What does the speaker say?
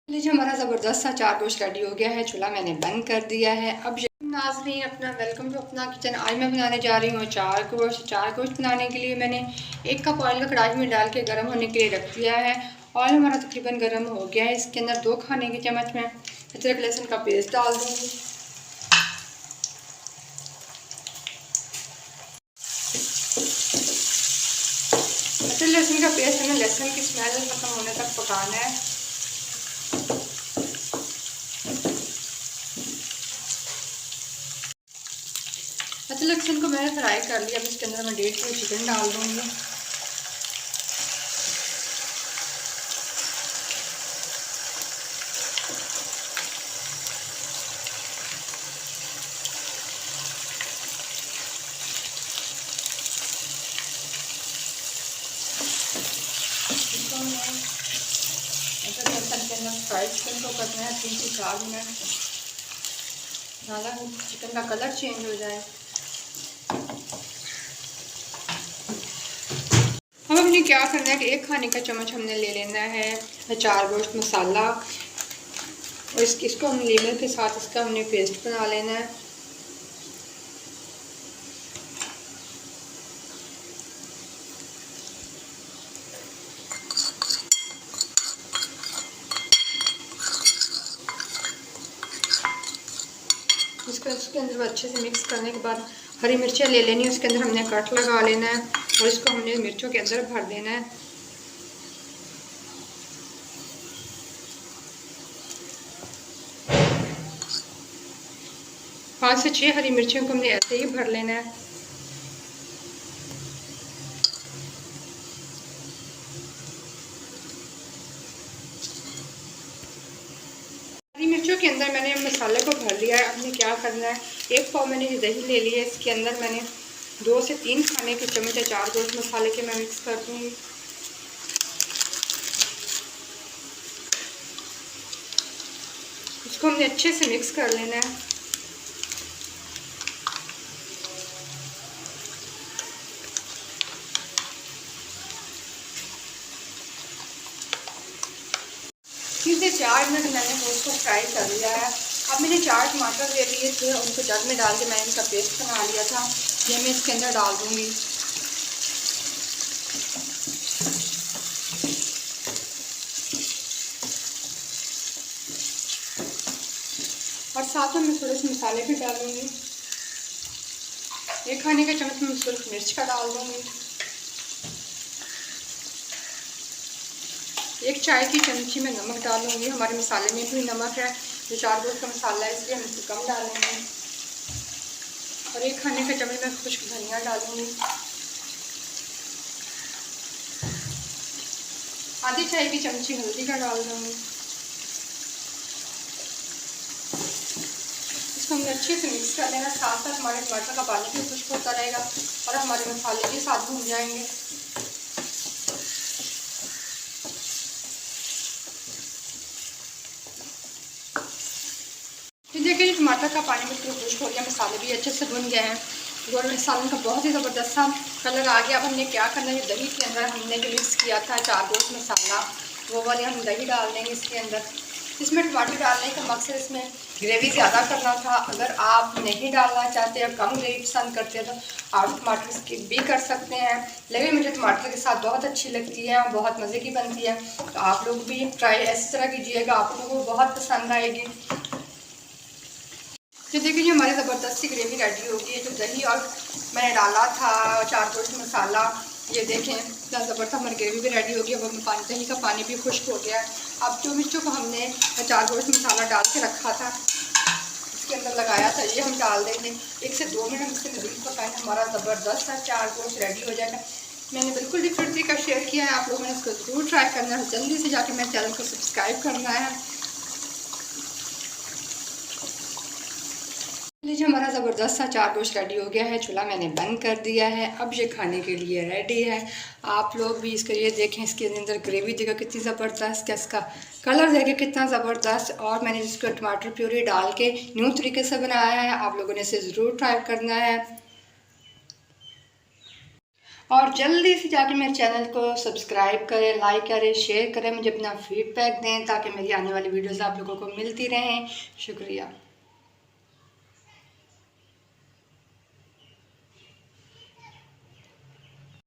लीजिए हमारा ज़बरदस्त सा चार गोश्त रेडी हो गया है। चूल्हा मैंने बंद कर दिया है। अब नाज़रीन अपना वेलकम टू अपना किचन। आज मैं बनाने जा रही हूँ चार गोश्त। चार गोश्त बनाने के लिए मैंने 1 कप ऑयल कढ़ाई में डाल के गर्म होने के लिए रख दिया है। ऑयल हमारा तकरीबन गर्म हो गया है। इसके अंदर 2 खाने के चम्मच में अदरक लहसुन का पेस्ट डाल दूँगी। अदरक लहसुन का पेस्ट हमें लहसुन की स्मेल खत्म होने तक पकाना है। अदरक लहसुन को मैंने फ्राई कर लिया। अब इसके अंदर मैं 1.5 किलो चिकन डाल दूँगी। फ्राई चिकन को करना है 3 से 4 मिनट, ज़्यादा चिकन का कलर चेंज हो जाए। अब हमने क्या करना है कि 1 खाने का चम्मच हमने ले लेना है चार गोश्त मसाला, और इसको हम लीमर के साथ इसका हमने पेस्ट बना लेना है। इसके अंदर अच्छे से मिक्स करने के बाद हरी मिर्चें ले लेनी है। उसके अंदर हमने कट लगा लेना है और इसको हमने मिर्चों के अंदर भर देना है। पाँच से 6 हरी मिर्चियों को हमने ऐसे ही भर लेना है। हरी मिर्चों के अंदर मैंने मसाले को भर लिया है। हमने क्या करना है, 1 पाव मैंने दही ले ली है। इसके अंदर मैंने 2 से 3 खाने के चम्मच चार गोश्त मसाले के मैं मिक्स कर दूँगी। इसको हमने अच्छे से मिक्स कर लेना है। तीन से 4 मिनट मैंने उसको फ्राई कर लिया है। अब मैंने 4 टमाटर ले लिए थे, उनको जग में डाल के मैंने इनका पेस्ट बना लिया था। ये मैं इसके अंदर डाल दूँगी। और साथ में मैं थोड़े से मसाले भी डालूँगी। 1 खाने का चम्मच में सिर्फ मिर्च का डाल दूँगी। 1 चाय की चमची में नमक डालूँगी। हमारे मसाले में भी नमक है, जो चार गोश्त का मसाला है इसलिए हम इसको कम डालेंगे। और 1 खाने का चम्मच में खुश्क धनिया डालूँगी। आधी चाय की चमची हल्दी का डाल दूँगी। इसको हमने अच्छे से मिक्स कर लेना। साथ साथ हमारे टमाटर का पानी भी खुश्क होता रहेगा और हमारे मसाले भी साथ भून जाएंगे। देखिए टमाटर का पानी बिल्कुल खुश्क हो गया, मसाले भी अच्छे से भुन गए हैं और मसालों का बहुत ही ज़बरदस्त सा कलर आ गया। अब हमने क्या करना है, दही के अंदर हमने जो मिक्स किया था चार गोश्त मसाला, वो वाले हम दही डाल देंगे इसके अंदर। इसमें टमाटर डालने का मकसद इसमें ग्रेवी ज़्यादा करना था। अगर आप नहीं डालना चाहते या कम ग्रेवी पसंद करते हैं तो आप टमाटर स्किप भी कर सकते हैं, लेकिन मुझे टमाटर के साथ बहुत अच्छी लगती है, बहुत मज़े की बनती है। तो आप लोग भी ट्राई इस तरह कीजिएगा, आप लोगों को बहुत पसंद आएगी। तो देखिए हमारी ज़बरदस्त सी ग्रेवी रेडी होगी है। जो दही और मैंने डाला था चार गोश्त मसाला, ये देखें कितना ज़बरदस्त हमारी ग्रेवी भी रेडी होगी। अब पानी दही का पानी भी खुश्क हो गया है। अब जो मिर्चों को हमने चार गोश्त मसाला डाल के रखा था, इसके अंदर लगाया था, ये हम डाल देंगे। 1 से 2 मिनट इसके मज़ीद पकाएं, हमारा ज़बरदस्त सा चार गोश्त रेडी हो जाएगा। मैंने बिल्कुल डिफरेंट तरीका शेयर किया है, आप लोगों ने इसको ज़रूर ट्राई करना है। जल्दी से जाके मेरे चैनल को सब्सक्राइब करना है। लीजिए हमारा ज़बरदस्त सा चार गोश्त रेडी हो गया है। चूल्हा मैंने बंद कर दिया है। अब ये खाने के लिए रेडी है। आप लोग भी इसके लिए देखें, इसके अंदर ग्रेवी देखो कितनी ज़बरदस्त, क्या इसका कलर देखें कितना ज़बरदस्त। और मैंने इसको टमाटर प्यूरी डाल के न्यू तरीके से बनाया है। आप लोगों ने इसे ज़रूर ट्राई करना है। और जल्दी से जाके मेरे चैनल को सब्सक्राइब करें, लाइक करें, शेयर करें, मुझे अपना फीडबैक दें ताकि मेरी आने वाली वीडियोज़ आप लोगों को मिलती रहें। शुक्रिया।